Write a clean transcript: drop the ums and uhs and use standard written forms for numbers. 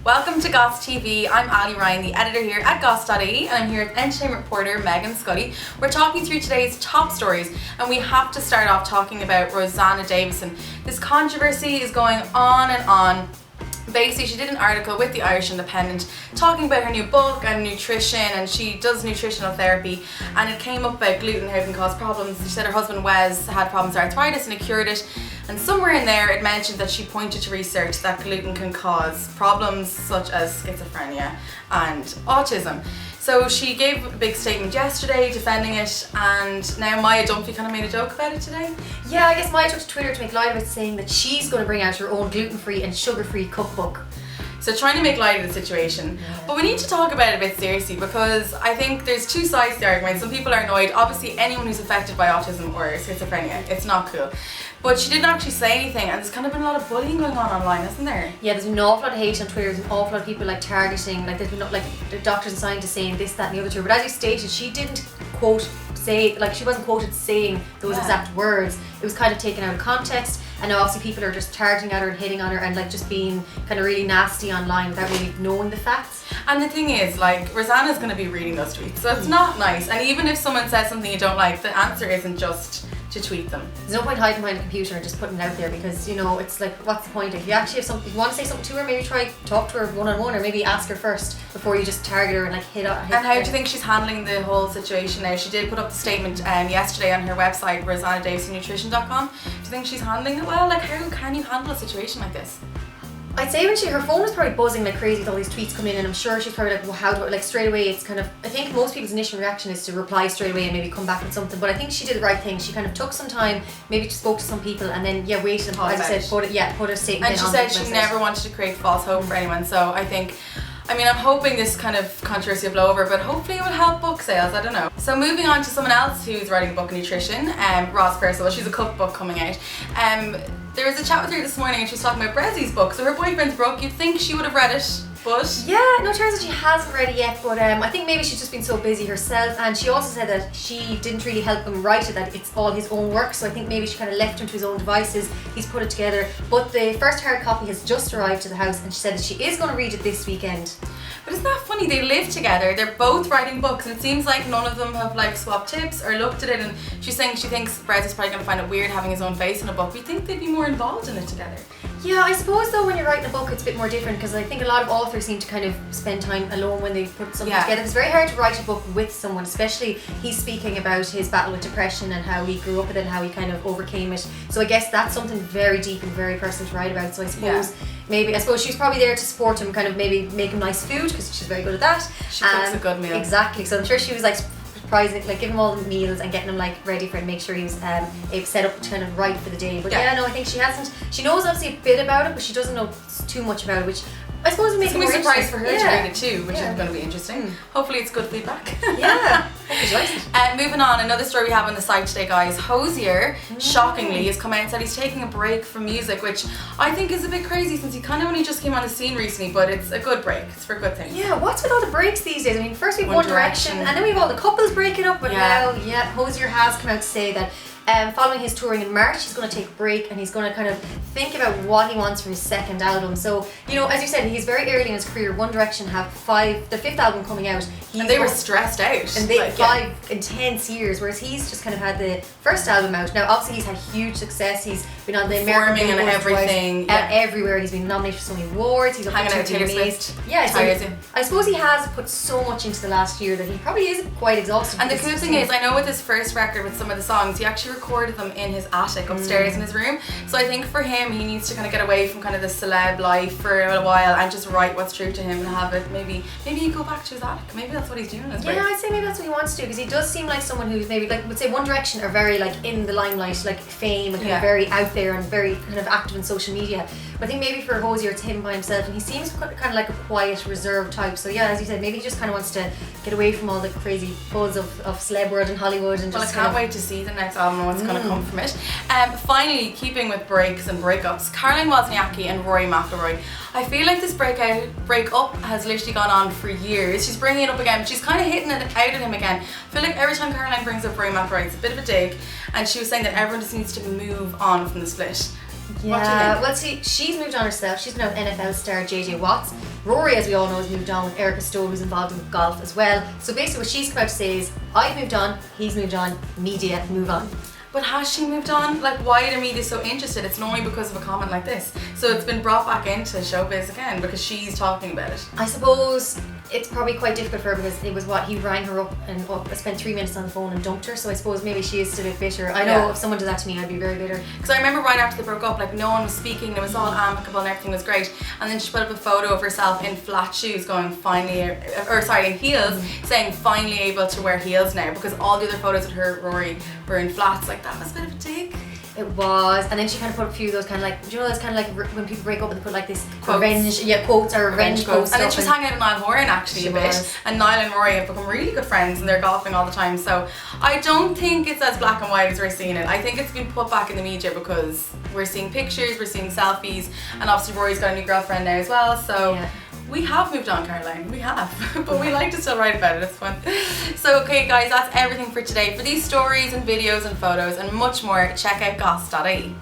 Welcome to Goss TV. I'm Ali Ryan, the editor here at Goss.ie, and I'm here with entertainment reporter Megan Scully. We're talking through today's top stories, and we have to start off talking about Rosanna Davison. This controversy is going on and on. Basically, she did an article with the Irish Independent talking about her new book and nutrition, and she does nutritional therapy, and it came up about gluten, how it can cause problems. She said her husband Wes had problems with arthritis and it cured it, and somewhere in there it mentioned that she pointed to research that gluten can cause problems such as schizophrenia and autism. So she gave a big statement yesterday defending it, and now Maya Dunphy kind of made a joke about it today. Yeah, I guess Maya took to Twitter to make light of it, saying that she's going to bring out her own gluten-free and sugar-free cookbook. So trying to make light of the situation. Yeah. But we need to talk about it a bit seriously, because I think there's two sides to the argument. Some people are annoyed. Obviously anyone who's affected by autism or schizophrenia, it's not cool. But she didn't actually say anything, and there's kind of been a lot of bullying going on online, hasn't there? Yeah, there's been an awful lot of hate on Twitter. There's an awful lot of people like targeting, like there's been like the doctors and scientists saying this, that and the other to her. But as you stated, she didn't she wasn't quoted saying those exact words. It was kind of taken out of context, and now obviously people are just targeting at her and hitting on her and like just being kind of really nasty online without really knowing the facts. And the thing is, like, Rosanna's going to be reading those tweets, so it's not nice. And even if someone says something you don't like, the answer isn't just to tweet them. There's no point hiding behind a computer and just putting it out there, because you know it's like, what's the point? If you actually have something, if you want to say something to her, maybe try talk to her one-on-one, or maybe ask her first before you just target her and like hit. And how do you think she's handling the whole situation now? She did put up the statement yesterday on her website, RosannaDavisonNutrition.com. Do you think she's handling it well? Like, how can you handle a situation like this? I'd say when her phone was probably buzzing like crazy with all these tweets coming in, and I'm sure she's probably like, well, how do I, like straight away it's kind of, I think most people's initial reaction is to reply straight away and maybe come back with something, but I think she did the right thing. She kind of took some time, maybe just spoke to some people, and then waited and as I said, put a statement. And she said she never wanted to create false hope for anyone, so I'm hoping this kind of controversy will blow over, but hopefully it will help book sales, I don't know. So moving on to someone else who's writing a book on nutrition, Roz Purcell. She's a cookbook coming out. There was a chat with her this morning and she was talking about Brezi's book. So her boyfriend's Brooke, you'd think she would have read it, but... Yeah, no, it turns out she hasn't read it yet, but I think maybe she's just been so busy herself, and she also said that she didn't really help him write it, that it's all his own work, so I think maybe she kind of left him to his own devices. He's put it together, but the first hard copy has just arrived to the house, and she said that she is going to read it this weekend. But isn't that funny? They live together, they're both writing books, and it seems like none of them have like swapped tips or looked at it, and she's saying she thinks Brez is probably going to find it weird having his own face in a book. We think they'd be more involved in it together. Yeah, I suppose though when you're writing a book it's a bit more different, because I think a lot of authors seem to kind of spend time alone when they put something together. It's very hard to write a book with someone, especially he's speaking about his battle with depression and how he grew up with it and how he kind of overcame it. So I guess that's something very deep and very personal to write about. So I suppose she's probably there to support him, kind of maybe make him nice food, because she's very good at that. She cooks a good meal. Exactly. So I'm sure she was like surprising, like giving him all the meals and getting him like ready for it, make sure he was set up to kind of right for the day. But I think she knows obviously a bit about it, but she doesn't know too much about it, which I suppose it makes me surprised for her to read it too, which is going to be interesting. Hopefully it's good feedback. Yeah. Moving on, another story we have on the site today, guys. Hozier, shockingly, has come out and said he's taking a break from music, which I think is a bit crazy since he kind of only just came on the scene recently, but it's a good break. It's for good things. Yeah, what's with all the breaks these days? I mean, first we have One Direction, and then we have all the couples breaking up, but now, Hozier has come out to say that following his touring in March, he's going to take a break and he's going to kind of think about what he wants for his second album. So, you know, as you said, he's very early in his career. One Direction have the fifth album coming out. And they were stressed out. And they had 5 intense years, whereas he's just kind of had the first album out. Now, obviously, he's had huge success. He's been on the American and everything. Everywhere. He's been nominated for so many awards. He's hanging out with Taylor Swift. Yeah, so I suppose he has put so much into the last year that he probably is quite exhausted. And the cool thing is, I know with his first record, with some of the songs, he actually recorded them in his attic upstairs in his room. So I think for him, he needs to kind of get away from kind of the celeb life for a while and just write what's true to him and have it. Maybe he go back to his attic. Maybe that's what he's doing. Yeah, I'd say maybe that's what he wants to do, because he does seem like someone who's maybe like, would say One Direction are very like in the limelight, like fame, and kind of very out there and very kind of active in social media. But I think maybe for Hozier, it's him by himself, and he seems kind of like a quiet, reserved type. So yeah, as you said, maybe he just kind of wants to get away from all the crazy buzz of celeb world and Hollywood. And I can't wait to see the next album and what's going to come from it. Finally, keeping with breaks and breakups, Caroline Wozniacki and Rory McIlroy. I feel like this breakup has literally gone on for years. She's bringing it up again, but she's kind of hitting it out at him again. I feel like every time Caroline brings up Rory McIlroy, it's a bit of a dig, and she was saying that everyone just needs to move on from the split. What do you think? Well, see, she's moved on herself. She's been out with NFL star JJ Watts. Rory, as we all know, has moved on with Erica Stowe, who's involved with golf as well. So basically, what she's come out to say is, I've moved on, he's moved on, media move on. But has she moved on? Like, why are the media so interested? It's only because of a comment like this. So it's been brought back into showbiz again because she's talking about it. I suppose it's probably quite difficult for her because it was what he rang her up and spent 3 minutes on the phone and dumped her. So I suppose maybe she is still a bit bitter. I know if someone did that to me, I'd be very bitter. Because I remember right after they broke up, like no one was speaking, it was all amicable and everything was great. And then she put up a photo of herself in flat shoes, going in heels, saying finally able to wear heels now because all the other photos of her, Rory, were in flats. Like that was a bit of a dig. It was, and then she kind of put a few of those kind of like, do you know those kind of like when people break up and they put like this Quotes. quotes or revenge quotes. And then she was hanging out with Niall Horan actually a bit, and Niall and Rory have become really good friends and they're golfing all the time. So I don't think it's as black and white as we're seeing it. I think it's been put back in the media because we're seeing pictures, we're seeing selfies, and obviously Rory's got a new girlfriend now as well. So. We have moved on, Caroline. We have. But we like to still write about it. It's fun. So, okay, guys, that's everything for today. For these stories and videos and photos and much more, check out goss.ie.